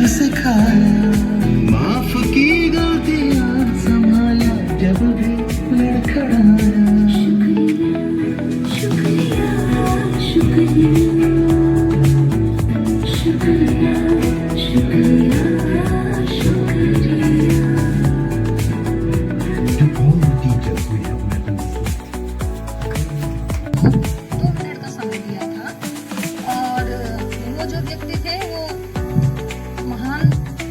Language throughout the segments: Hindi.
प्यार सिखाया, माफ की गलतियां संभाला, जब भी लड़खड़ाया। शुक्रिया शुक्रिया शुक्रिया शुक्रिया शुक्रिया शुक्रिया। To all the teachers we have met in this life. 2 minute का समय दिया था और वो जो व्यक्ति थे वो महान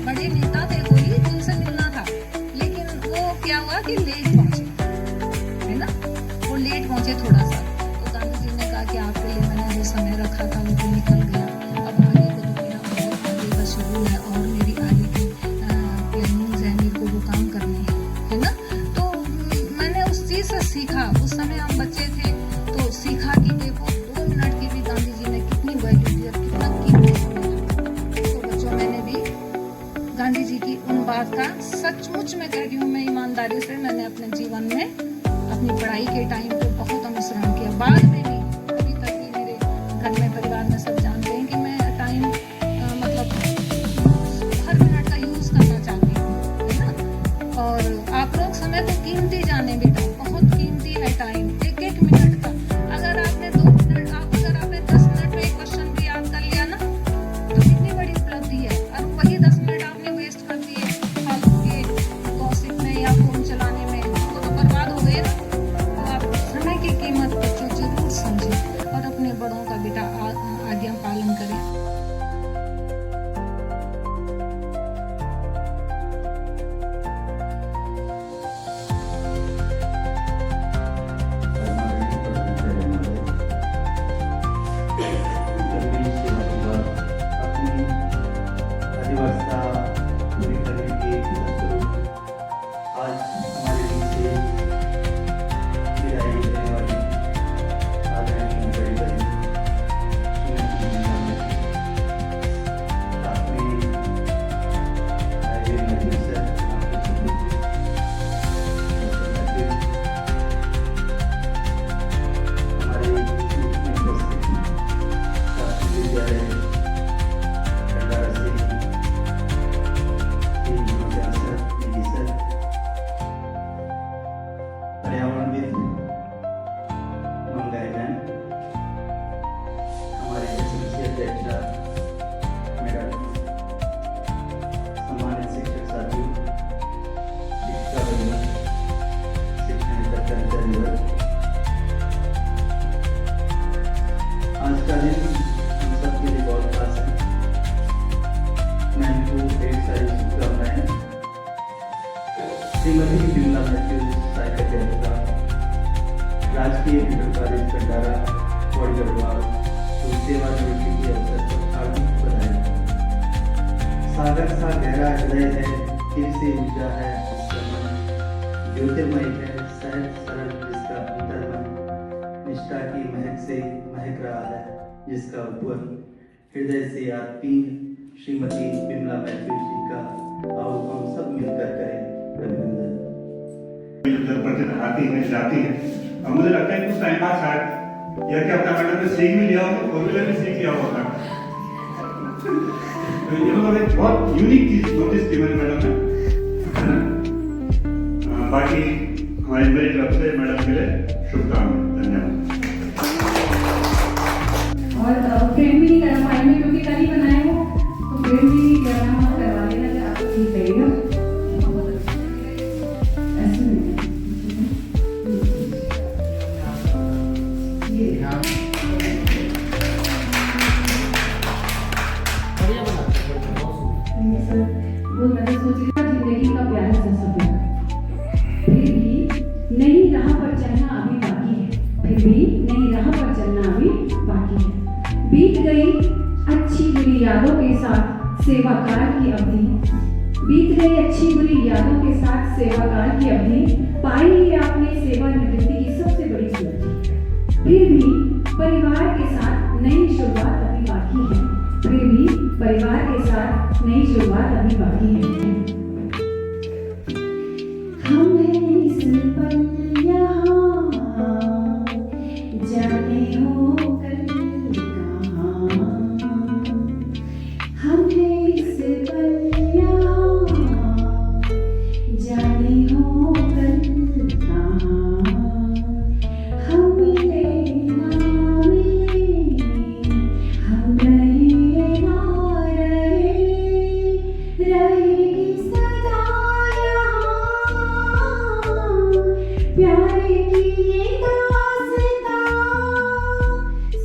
बड़े नेता थे, कोई जिनसे मिलना था, लेकिन वो क्या हुआ कि लेट पहुंचे, है ना, वो लेट पहुंचे थोड़ा सा। तो गांधी जी ने कहा कि आपके लिए मैंने जो समय रखा था वो तो निकल गया, अब आगे को तो मेरा बहुत आगे का शेड्यूल है और मेरी आगे की प्लानिंग्स है, मेरे को वो काम करने हैं, है ना। तो मैंने उस चीज से सीखा, उस समय हम बच्चे थे तो सीखा कि देखो 2 मिनट की भी गांधी जी ने कितनी वैल्यू दी और कितना कीमती समय था। तो बच्चों, मैंने भी गांधी जी की उन बात का सचमुच में कह रही हूँ, मैं ईमानदारी से मैंने अपने जीवन में अपनी पढ़ाई के टाइम पे बहुत अनुसरण किया। बाद में भी अभी तक भी मेरे घर में परिवार में सब जानते हैं कि मैं टाइम मतलब हर मिनट का यूज करना चाहती हूँ, है ना। और आप लोग समय को कीमती जाने, बेटा बहुत कीमती है टाइम, एक एक मिनट का। अगर आपने 2 मिनट, अगर आपने 10 मिनट में एक क्वेश्चन भी याद कर लिया ना तो कितनी बड़ी उपलब्धि है। और वही 10 मिनट आपने वेस्ट कर दिए फालतू के गॉसिप में या फोन चलाने में, वो तो बर्बाद हो गए ना। तो आप समय की कीमत बच्चों जरूर समझें और अपने बड़ों का बेटा आज्ञा पालन करें। अधिवस्था पूरी करने के फलस्वरूप आज हमारे बीच से विदाई लेने वाली आदरणीय बड़ी बहन श्रीमती मीना मैथ्यू, साथ में आईवीएम मैथ्यू सर, आपके सुपुत्र डॉक्टर मैथ्यू, हमारे बीच में उपस्थित शासकीय विद्यालय खंडारा से पर्यावरणविद मंगाई बहन, हमारे एसएमसी अध्यक्षा मैडम, सम्मानित शिक्षक साथियों, शिक्षिका बंधु, शिक्षण कर्मचारी वर्ग, आज का दिन हम सबके लिए बहुत खास है। मैं इनको ढेर सारी शुभकामनाएं। श्रीमती बिमला मैथ्यू, सहायक अध्यापिका, राजकीय इंटर कॉलेज खंडारा, पौड़ी गढ़वाल, तो सेवा निवृत्ति के अवसर पर हार्दिक बधाई। सागर सा गहरा हृदय है, फिर से ऊंचा है उसका मन, ज्योतिर्मय है सहज सरल जिसका अंतर्मन, निष्ठा की महक से महक रहा है जिसका ऊपर, हृदय से आत्मीय श्रीमती बिमला मैथ्यू जी का आओ हम सब मिलकर करें अभिनंदन। आती है जाती है, अब मुझे लगता है कुछ टाइम बाद शायद यह क्या होता मैडम ने सीख भी लिया हो, 4 व्हीलर भी सीख लिया होगा। तो ये मतलब एक बहुत यूनिक चीज नोटिस की मैंने मैडम ने। बाकी हमारी मेरी तरफ से मैडम के लिए शुभकामनाएं, धन्यवाद। और फ्रेम भी नहीं करा पाएंगे क्योंकि कल ही बनाए हो, तो फ्रेम भी करवा लेना अगर आपको ठीक लगेगा। ऐसे में वो मैं तो सोच रही थी जिंदगी का प्यारा सा सफर, फिर भी नई राह पर चलना अभी बाकी है, फिर भी नई राह पर चलना अभी बाकी है। बीत गई अच्छी बुरी यादों के साथ सेवाकाल की अवधि, बीत गई अच्छी बुरी यादों के साथ सेवाकाल की अवधि, पाई ही आपने सेवा निवृत्ति की सबसे बड़ी उपलब्धि। फिर भी परिवार के साथ नई शुरुआत अभी बाकी है, फिर भी परिवार के साथ नई शुरुआत अभी बाकी है। हम हैं इस पल यहाँ, जाने हो कल कहाँ, हम हैं इस पल प्यारे की ये दास्तां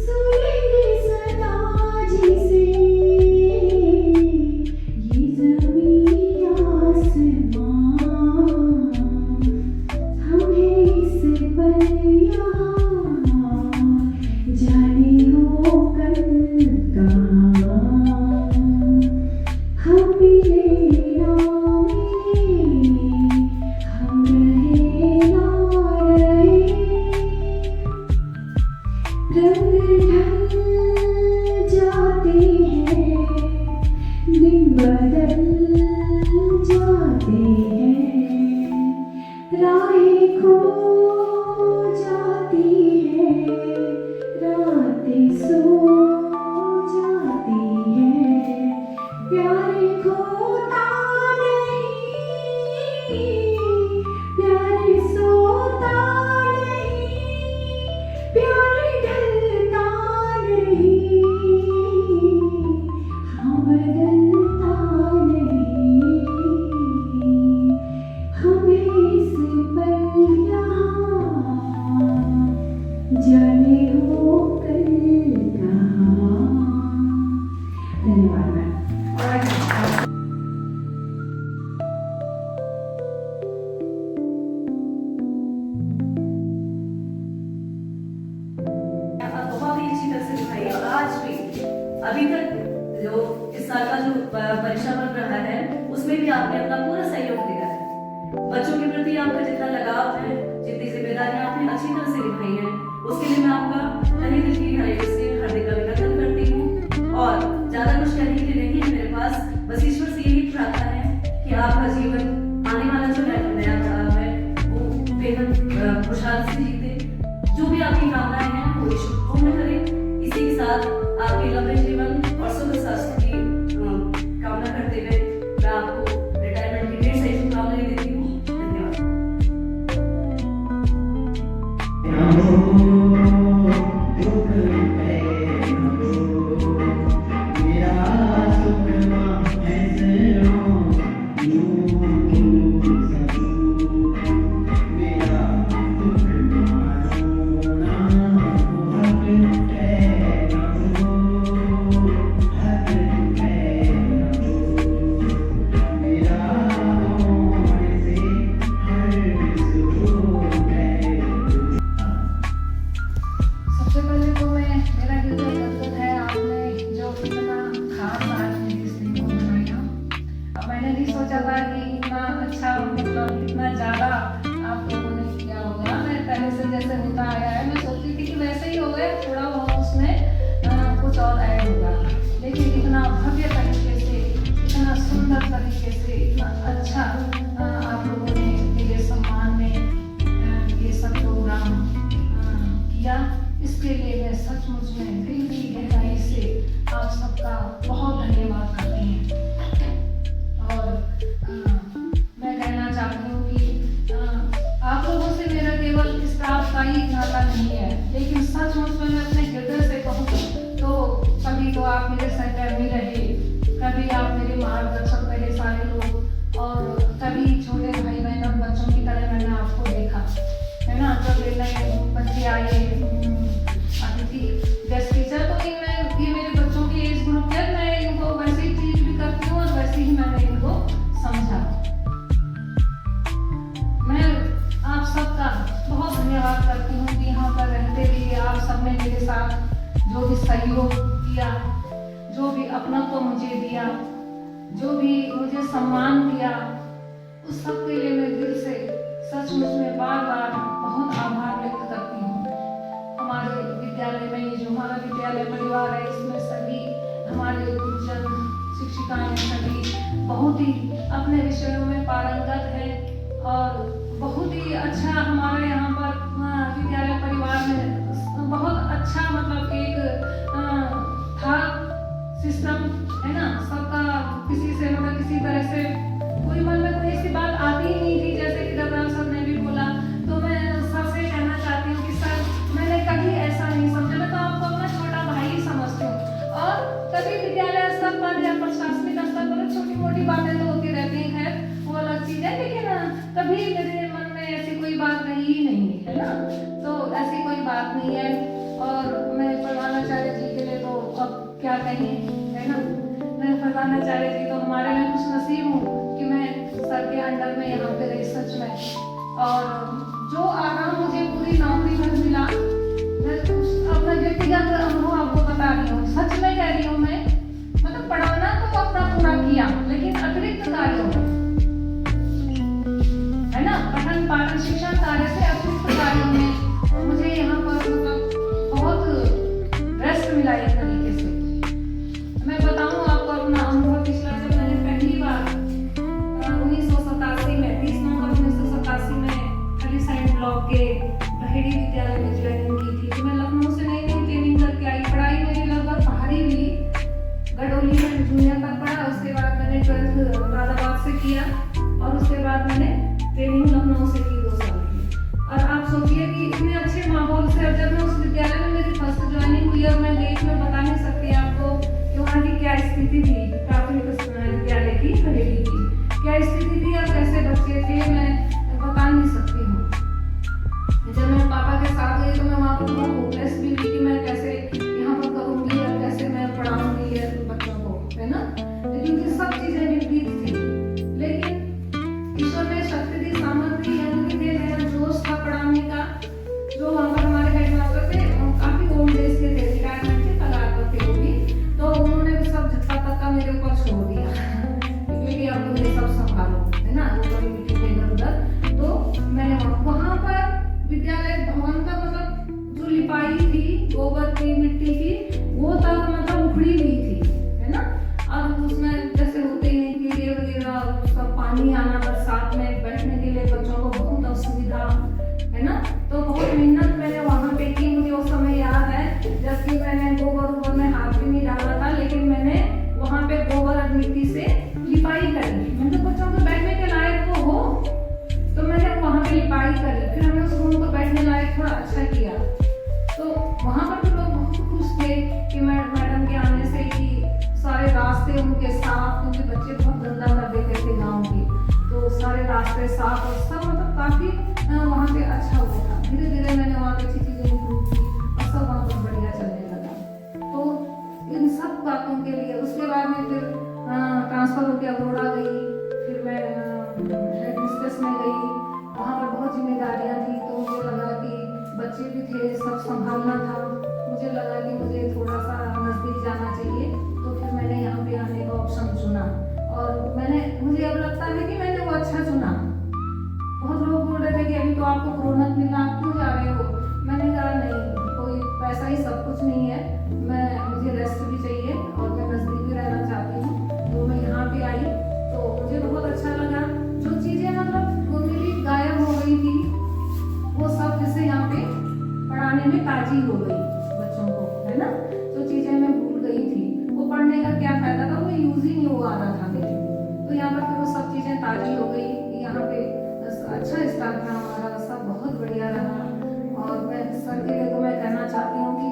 सुनेंगे सदा जिसे ये ज़मीं आसमां हमें इस पल यहाँ जाने हो कल कहाँ हम मिले ना मिले हम रहे ना रहे रंग ढल जाते हैं दिन बदल जाते हैं राहें खो जाती हैं रातें सो जाती हैं प्यारे खोता नहीं प्यारे सोता नहीं प्यारे ढलता नहीं हाँ बदलता नहीं हमें इस पल यहाँ जाने हो कल कहाँ। धन्यवाद मैम। बहुत ही अच्छी तरह से दिखाई है। आज भी अभी तक जो इस साल का जो परीक्षा वर्ग रहा है उसमें भी आपने अपना पूरा सहयोग दिया है। बच्चों के प्रति आपका जितना लगाव है, जितनी जिम्मेदारियां आपने अच्छी तरह से निभाई है, उसके लिए मैं आपका तहे दिल की गहराई से हार्दिक अभिनंदन करती हूँ। और ज्यादा कुछ कहने के लिए नहीं है मेरे पास, बस ईश्वर से यही प्रार्थना है कि आपका जीवन आने वाला जो नया पड़ाव है वो बेहद खुशहाल से जीते। जो भी आपकी कामनाएं हैं वो ईश्वर पूर्ण करे। इसी के साथ आपके लंबे जीवन और सुख स्वास्थ्य की कामना करते हुए मैं आपको रिटायरमेंट की ढेर सारी शुभकामनाएं देती हूँ। धन्यवाद। सबसे पहले तो मेरा दिल का गदगद है आपने जो इतना खास आज मेरे इस दिन को मनाया। मैंने नहीं सोचा था कि इतना अच्छा मतलब इतना ज़्यादा आप लोगों ने किया होगा। मैं पहले से जैसे होता आया है मैं सोचती थी कि वैसे ही हो गया, थोड़ा बहुत उसमें कुछ और ऐड होगा, लेकिन इतना भव्य तरीके से इतना सुंदर तरीके से इतना अच्छा आप लोगों ने मेरे सम्मान में ये सब प्रोग्राम किया। इसके लिए मैं सचमुच में दिल की गहराई से आप सबका बहुत धन्यवाद करती हूँ। और मैं कहना चाहती हूँ कि आप लोगों से मेरा केवल स्टाफ का ही नाता नहीं है, लेकिन सचमुच में मैं अपने हृदय से कहूँ तो कभी तो आप मेरे सहकर्मी रहे, कभी आप मेरे मार्गदर्शक रहे सारे लोग, और कभी छोटे भाई बहन और बच्चों की तरह मैंने आपको देखा है ना। जब नए बच्चे आए अतिथि गेस्ट टीचर, तो ये मेरे बच्चों की एज ग्रुप है, मैं इनको वैसे ही ट्रीट भी करती हूँ और वैसे ही मैंने इनको समझा। मैं आप सबका बहुत धन्यवाद करती हूँ कि यहाँ पर रहते हुए आप सबने मेरे साथ जो भी सहयोग किया, जो भी अपनत्व मुझे दिया, जो भी मुझे सम्मान दिया, उस सब के लिए मैं दिल से सचमुच में बार बार बहुत आभार व्यक्त करती हूँ। हमारे विद्यालय में ये जो हमारा विद्यालय परिवार है, इसमें सभी हमारे गुरुजन शिक्षिकाएं सभी बहुत ही अपने विषयों में पारंगत है और बहुत ही अच्छा हमारे यहाँ पर विद्यालय परिवार में बहुत अच्छा मतलब एक था सिस्टम है ना। सबका किसी से मतलब किसी तरह से कोई मन में कोई ऐसी बात आती ही नहीं थी जैसे कि ही नहीं है ना। तो ऐसी कोई बात नहीं है। और मैं प्रधानाचार्य जी के लिए तो अब क्या कहें, है ना। मैं प्रधानाचार्य जी तो हमारे लिए खुश नसीब हूँ कि मैं सर के अंडर में यहाँ पे रही सच में। और जो आराम मुझे पूरी नौकरी में मिला, मैं अपना व्यक्तिगत अनुभव आपको बता रही हूँ, सच में कह रही हूँ मैं। मतलब पढ़ाना तो अपना पूरा किया, लेकिन अतिरिक्त कार्यों में, है ना, पठन पाठन शिक्षण कार्य से अतिरिक्त कार्यों में मुझे यहाँ पर मतलब बहुत रेस्ट मिला एक तरीके से। मैं बताऊँ आपको अपना अनुभव पिछला, जब मैंने पहली बार 1987 में 30 नवंबर 1987 में हरीसैंण ब्लॉक के बहेड़ी विद्यालय में ज्वाइनिंग की थी। तो मैं लखनऊ से नई नई ट्रेनिंग करके आई। पढ़ाई मेरी लगभग बाहरी हुई, गडोली में जूनियर तक पढ़ा। उसके बाद मैंने 12th मुरादाबाद से किया और उसके बाद मैंने ट्रेनिंग लखनऊ से की 2 साल की। और आप सोचिए कि इतने अच्छे माहौल से, और जब मैं उस विद्यालय में मेरी फर्स्ट ज्वाइनिंग हुई, और मैं देश में बता नहीं सकती आपको कि वहाँ की क्या स्थिति थी, प्राथमिक विद्यालय की बहेड़ी की क्या स्थिति थी और कैसे बच्चे थे, मैं बता नहीं सकती हूँ। जब मैं पापा के साथ गई तो मैं वहाँ पर बहुत होपलेस भी हुई कि मैं कैसे यहाँ पर करूँगी और कैसे मैं पढ़ाऊँगी बच्चों को, है ना, क्योंकि सब चीज़ें विपरीत थी। लेकिन ईश्वर ने शक्ति दी, सामर्थ्य दी, उनके दिए मेरा जोश था पढ़ाने का। जो वहाँ पर हमारे हेडमास्टर थे, काफ़ी ओल्ड एज के थे, रिटायरमेंट के कगार पर थे वो भी, तो उन्होंने सब झटका तक्का मेरे ऊपर छोड़ दिया क्योंकि अब मुझे सब संभालो, है ना, बड़ी मीटिंग में इधर उधर। तो मैंने वहाँ पर विद्यालय भवन का मतलब जो लिपाई थी गोबर की मिट्टी की, वो तक मतलब उखड़ी हुई थी, है ना। और उसमें जैसे होते हैं कीड़े वगैरह, सब पानी आना बरसात में, बैठने के लिए बच्चों को बहुत असुविधा, है ना। तो बहुत मेहनत मैंने वहाँ पे की। मुझे उस समय याद है जबकि मैंने गोबर में हाथ भी नहीं डाला था, लेकिन मैंने वहाँ पे गोबर और मिट्टी से लिपाई करी। मैंने बच्चों को बैठने के लायक तो हो, तो मैंने वहाँ पे लिपाई करी। फिर हमने उस रूम को बैठने लायक थोड़ा अच्छा किया। तो वहाँ पर तो लोग बहुत खुश थे कि मैडम के आने से कि सारे रास्ते उनके साफ, क्योंकि बच्चे बहुत गंदा कर देते थे गाँव के, तो सारे रास्ते साफ और सब मतलब काफ़ी वहाँ पे अच्छा हुआ था। धीरे धीरे मैंने वहाँ पे अच्छी चीज़ें इम्प्रूव की और सब वहाँ पर बढ़िया चलने लगा। तो इन सब बातों के लिए उसके बाद में फिर ट्रांसफ़र होकर अगरोड़ा गई। फिर मैं हेड मिस्ट्रेस में गई, वहाँ पर बहुत जिम्मेदारियाँ थी। तो मुझे लगा कि बच्चे भी थे, सब संभालना था। मुझे लगा कि मुझे थोड़ा सा नज़दीक जाना चाहिए, तो फिर मैंने यहाँ पे आने का ऑप्शन चुना। और मुझे अब लगता है कि मैंने वो अच्छा चुना। बहुत लोग बोल रहे थे कि अभी तो आपको प्रोन्नत मिला, आप क्यों जा रहे हो। मैंने कहा नहीं, कोई पैसा ही सब कुछ नहीं है, मुझे रेस्ट भी चाहिए और मैं नज़दीक भी रहना चाहती हूँ। तो मैं यहाँ पे आई तो मुझे बहुत अच्छा लगा। जो चीज़ें मतलब मेरी गायब हो गई थी, वो सब जैसे यहाँ पे पढ़ाने में ताजी हो गई बच्चों को, है ना। जो चीज़ें मैं भूल गई थी, वो पढ़ने का क्या फ़ायदा था, वो यूज़ ही नहीं हो आ रहा था मेरे। तो यहाँ पर फिर वो सब चीज़ें ताजी हो गई। यहाँ पे अच्छा स्टाफ था हमारा, सब बहुत बढ़िया रहा। और मैं सर के लिए तो मैं कहना चाहती हूँ कि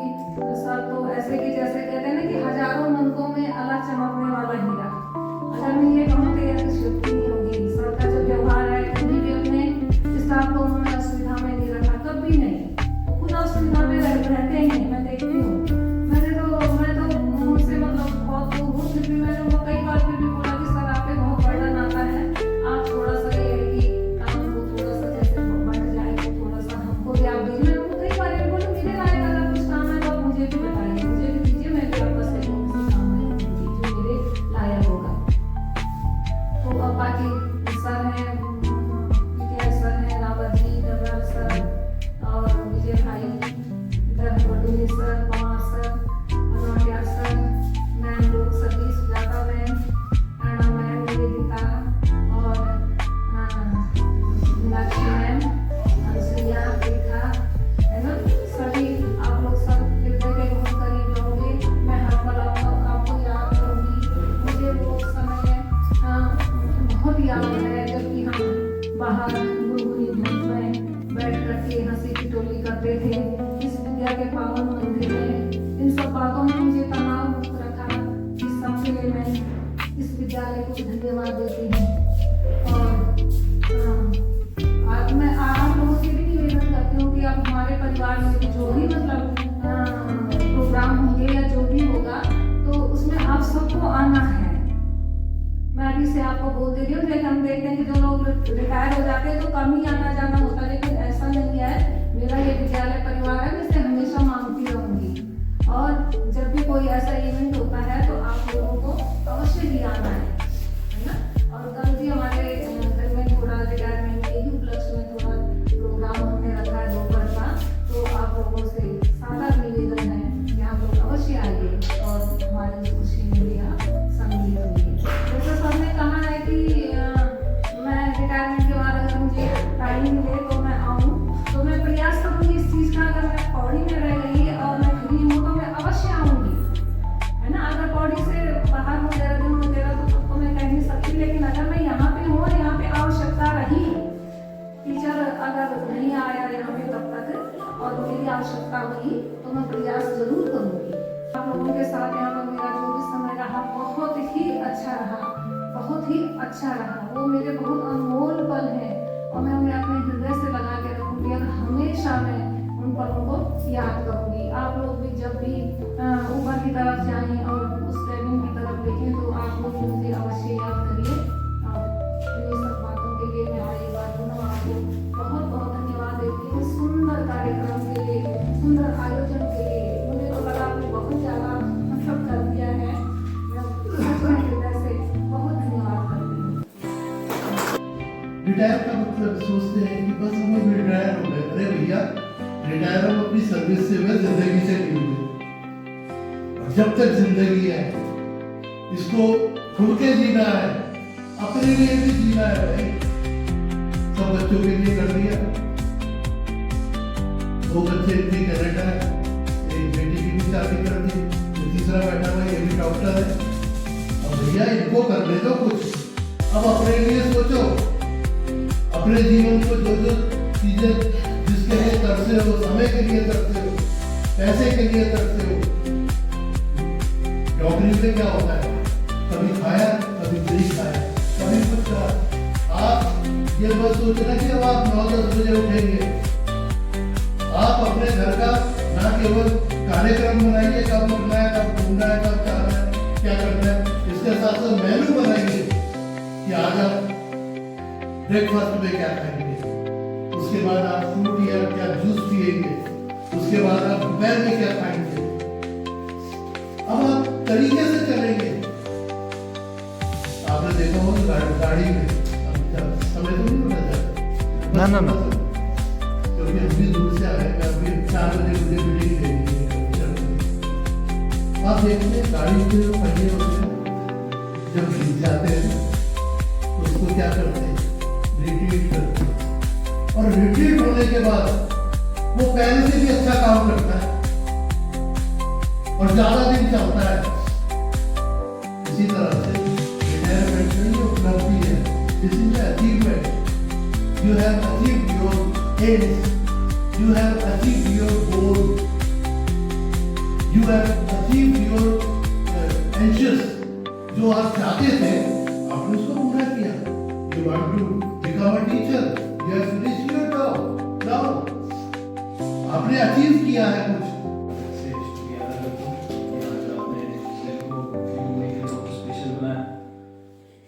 सर तो ऐसे कि जैसे कहते हैं ना कि हजारों मनकों में अलग चमकने वाला हीरा। अगर मैं ये कहूँ तो यह शुक्ति नहीं होगी। सर का जो व्यवहार है, कभी भी अपने स्टाफ को उन्होंने असुविधा में नहीं रखा, कभी नहीं। खुद असुविधा में रहते हैं, मैं देखती हूँ। मैं तो उनसे मतलब बहुत दूर, फिर भी मैंने वो कई बार फिर भी बोला कि सर आप पे बहुत बर्डन आता है, आप थोड़ा सा ये है कि काम को थोड़ा सा जैसे बढ़ जाए तो थोड़ा सा हमको भी आप दीजिए। मैं उनको कई बार बोलूँ मेरे लायक अगर कुछ काम है तो आप मुझे भी बताइए, मुझे भी दीजिए, मैं भी आपका सहयोग किसी काम में दूंगी जो मेरे लायक होगा। तो अब बाकी सर हैं, सर हैं रावत जी, डबरा सर और विजय भाई, इधर Baduni sir, Pawar sir, Anautiya sir, ma'am लोग सभी, सुजाता मैम, राणा मैम, निवेदिता और मीनाक्षी मैम, अनुसुईया, रेखा, है ना। सभी आप लोग सब हृदय के बहुत करीब रहोगे। मैं हर पल आपको याद करूँगी। मुझे वो समय बहुत याद है जबकि हम बाहर गुनगुनी धूप में बैठ करके हंसी ठिठोली करते थे इस विद्या के पावन मंदिर में। इन सब बातों ने मुझे तनाव मुक्त रखा। इस सबके लिए मैं इस विद्यालय को धन्यवाद देती हूँ। और आज मैं आप लोगों से भी निवेदन परिवार में भी जो भी मतलब प्रोग्राम होंगे या जो भी होगा तो उसमें आप सबको आना है। मैं अभी से आपको बोल दे रही हूँ, लेकिन हम देखते हैं कि जो लोग रिटायर हो जाते हैं तो कम ही आना जाना होता है, लेकिन ऐसा नहीं है। मेरा ये विद्यालय परिवार है, मैं इसे हमेशा मांगती रहूँगी। और जब भी कोई ऐसा इवेंट होता है तो आप लोगों को अवश्य ही आना है ना। और कल भी हमारे घर में थोड़ा रिटायरमेंट के ही उपलक्ष्य में थोड़ा प्रोग्राम हमने रखा है दोपहर का, तो आप लोगों से सादर निवेदन है कि आप लोग अवश्य आइए और हमारी इस खुशी में भी आप सम्मिलित होइए। जैसे सबने कहा है कि मैं रिटायरमेंट के बाद अगर मुझे टाइम मिले तो मैं आऊँ, तो मैं प्रयास करूँगी इस चीज़ का। अगर मैं पौड़ी में रह गई और मैं फ्री हूँ तो मैं अवश्य आऊँगी, है ना। अगर पौड़ी से बाहर हो देहरादून तो मैं कह नहीं सकती, लेकिन अगर मैं यहाँ पे हूँ और यहाँ पे आवश्यकता रही, टीचर अगर नहीं आया यहाँ पे तब तक और मेरी आवश्यकता हुई तो मैं प्रयास जरूर करूँगी। आप लोगों के साथ यहाँ पर मेरा जो भी समय रहा बहुत ही अच्छा रहा, बहुत ही अच्छा रहा। वो मेरे बहुत अनमोल पल हैं और मैं उन्हें अपने हृदय से लगा के रखूँगी और हमेशा मैं उन पलों को याद करूँगी। आप लोग भी जब भी ऊपर की तरफ जाएं और उस ट्रेनिंग की तरफ देखें तो आप लोग मुझे अवश्य याद करिए। ये सब बातों के लिए मैं और एक बार पुनः आपको बहुत बहुत धन्यवाद देती हूँ। सुंदर कार्यक्रम के लिए, सुंदर आयोजन के लिए मुझे तो लगा आपने बहुत ज़्यादा मतलब कर दिया है। मैं सच में हृदय से बहुत धन्यवाद करती हूँ। रिटायर का मतलब सोचते हैं कि बस हम लोग रिटायर हो गए। अरे भैया, रिटायर हम अपनी सर्विस से हुए, जिंदगी से नहीं हुए। और जब तक जिंदगी है इसको खुल के जीना है, अपने लिए भी जीना है भाई। सब बच्चों के लिए कर दिया, 2 बच्चे इतनी कनेक्ट है, एक बेटी की भी शादी कर दी, जो तीसरा बैठा हुआ ये भी डॉक्टर है। अब भैया इनको करने दो कुछ। अब अपने लिए सोचो, अपने जीवन को जो जो चीजें जिसके लिए तरसे हो, समय के लिए तरसे हो, पैसे के लिए तरसे हो। नौकरी में क्या होता है, कभी खाया कभी नहीं खाया, कभी कुछ करा। आप ये बस सोचना कि अब आप 9-10 बजे उठेंगे। आप अपने घर का ना केवल कार्यक्रम बनाइए, कब उठना है, कब घूमना है, कब जाना है, क्या करना है, इसके साथ साथ मेनू बनाइए कि आज आप ब्रेकफास्ट में क्या खाएंगे, उसके बाद आप फ्रूट या क्या जूस पिएंगे, उसके बाद आप दोपहर में क्या खाएंगे। अब आप तरीके से चलेंगे। आपने देखा हो गाड़ी में समय तो नहीं होता जाता ना, क्योंकि हम भी दूर से आ रहे हैं। अभी 4 बजे मुझे मीटिंग देनी है। आप देखते हैं गाड़ी के जो पहिए होते हैं, जब खींच जाते हैं तो उसको क्या करते हैं, रिट्रीट करते हैं। और रिट्रीट होने के बाद वो पहले से भी अच्छा काम करता है और ज्यादा दिन चलता है। इसी तरह से रिटायरमेंट में जो उपलब्धि है, this is achievement. You have achieved your aims, you have achieved your goal, you have achieved your ambitious. जो आप चाहते थे आपने उसको पूरा किया। You want to become a teacher, you have finished your job. Now आपने अचीव किया है कुछ।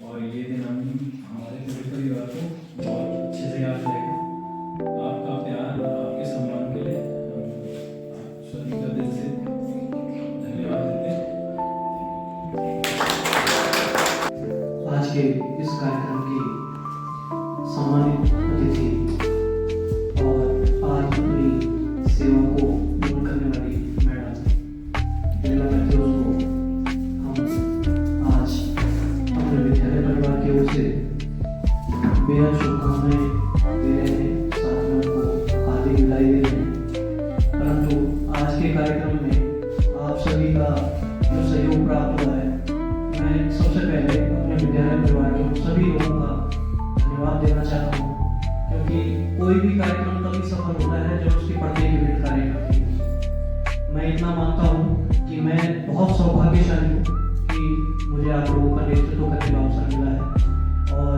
और ये दिन हम हमारे पूरे परिवार को बहुत अच्छे से याद करेगा। आपका प्यार और आपके सम्मान के लिए हम आप सभी का दिल से धन्यवाद देते हैं। आज के इस कार्यक्रम की सम्मानित अतिथि और आज अपनी सेवा को पूर्ण करने वाली मैडम लीला मैथ्यूज को हम आज अपने विद्यालय परिवार की ओर से बेहद शुभकामनाएं दे रहे हैं, साथ में उनको हार्दिक विदाई दे रहे हैं। परंतु आज के कार्यक्रम में आप सभी का जो सहयोग प्राप्त हुआ है, मैं सबसे पहले अपने विद्यालय परिवार के सभी लोगों का धन्यवाद देना चाहता हूँ, क्योंकि कोई भी कार्यक्रम तभी सफल होता है जब उसकी प्रत्येक यूनिट कार्य करती है। मैं इतना मानता हूँ कि मैं बहुत सौभाग्यशाली हूँ कि मुझे आप लोगों का नेतृत्व करने का अवसर मिला है और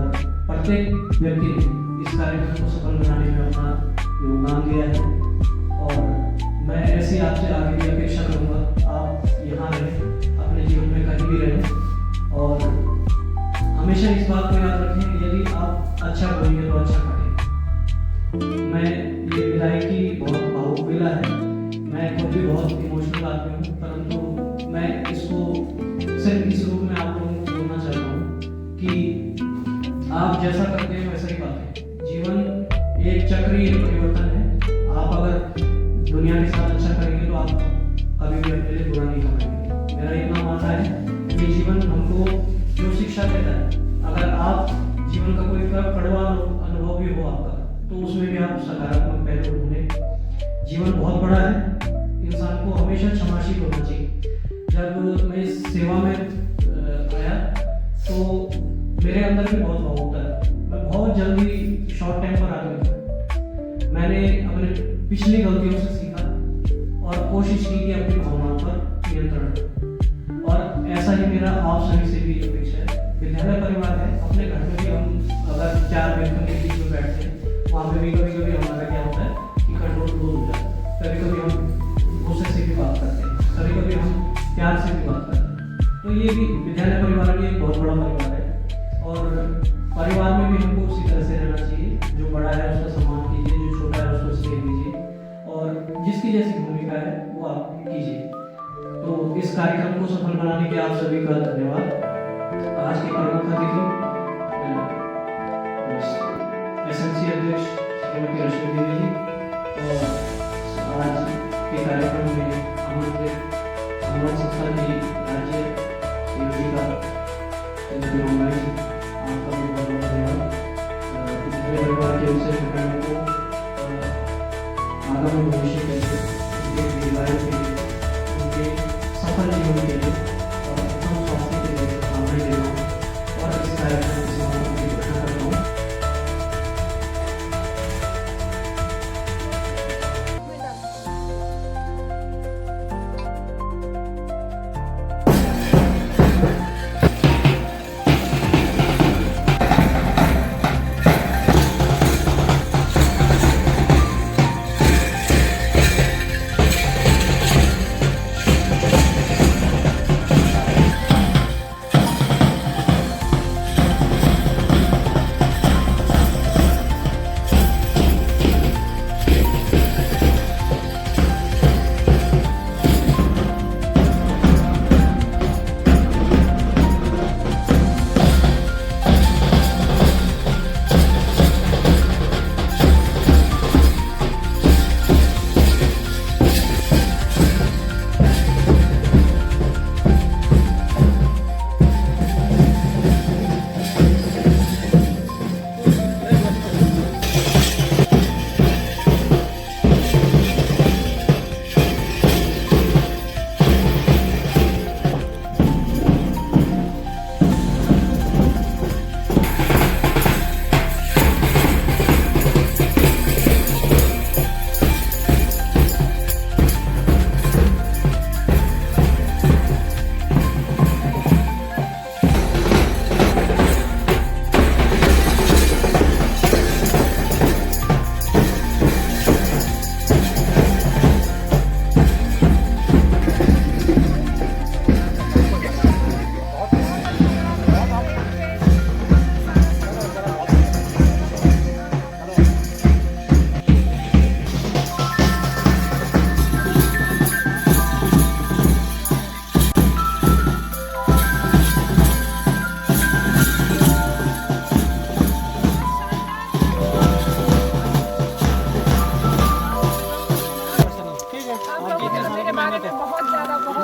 प्रत्येक व्यक्ति ने इस कार्यक्रम को सफल बनाने में अपना योगदान दिया है। और ऐसी आपसे आगे भी अपेक्षा करूँगा आप यहाँ रहें, अपने जीवन में कहीं भी रहें और हमेशा इस बात को याद रखें, यदि आप अच्छा बोलेंगे तो अच्छा करेंगे। मैं ये विदाई की बहुत भावुक बेला है, मैं खुद भी बहुत इमोशनल आदमी हूँ, परंतु मैं इसको सिर्फ इस रूप में आप लोगों को बोलना चाहता हूँ कि आप जैसा करते हैं वैसा ही पाते हैं। जीवन एक चक्रीय परिवर्तन है। आप अगर दुनिया के साथ अच्छा करेंगे तो आप कभी भी अपने लिए बुरा नहीं करेंगे। मेरा इतना मानना है कि जीवन हमको जो शिक्षा देता है, अगर आप जीवन का कोई कड़वा अनुभव भी हो आपका, तो उसमें भी आप सकारात्मक पहलू ढूंढें। जीवन बहुत बड़ा है, इंसान को हमेशा क्षमाशील होना चाहिए। जब मैं इस सेवा में आया तो मेरे अंदर भी बहुत भाव होता है। मैं बहुत जल्दी शॉर्ट टेम्पर आ गया। मैंने अपने पिछली गलतियों से सीखा और कोशिश की कि अपनी भावनाओं पर नियंत्रण रखें। और ऐसा ही मेरा आप सभी से भी अपेक्षा है। विद्यालय परिवार है, अपने घर में भी हम अगर 4 व्यक्तियों के बीच में बैठते हैं, वहाँ पे भी कभी कभी हमारा क्या होता है कि कंट्रोल लूज हो जाता है। कभी कभी हम गुस्से से भी बात करते हैं, कभी कभी हम प्यार से भी बात करते हैं। तो ये भी विद्यालय परिवार भी एक बहुत बड़ा परिवार है और परिवार में भी हमको उसी तरह से रहना चाहिए। जो बड़ा है उसका सम्मान कीजिए, जो छोटा है उसको स्नेह दीजिए और जिसकी जैसी भूमिका है वो आप कीजिए। तो इस कार्यक्रम को सफल बनाने के आप सभी का धन्यवाद। आज के प्रमुख अतिथि एसएमसी अध्यक्ष श्रीमती रश्मि देवी जी और आज के कार्यक्रम में आमंत्रित हमारे शिक्षा की राज्य योजिका श्रीमती रोमाई जी, आपका भी बहुत बहुत धन्यवाद। पिछले परिवार के विषय में को आगामी भविष्य के लिए, उनके विदाई के लिए, उनके सफल जीवन के लिए और उत्तम स्वास्थ्य के लिए कामना दे रहा हूँ और इस कार्यक्रम की समाप्ति की घोषणा करता हूँ।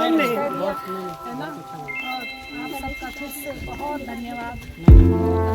है ना। और आप सबका फिर से बहुत धन्यवाद।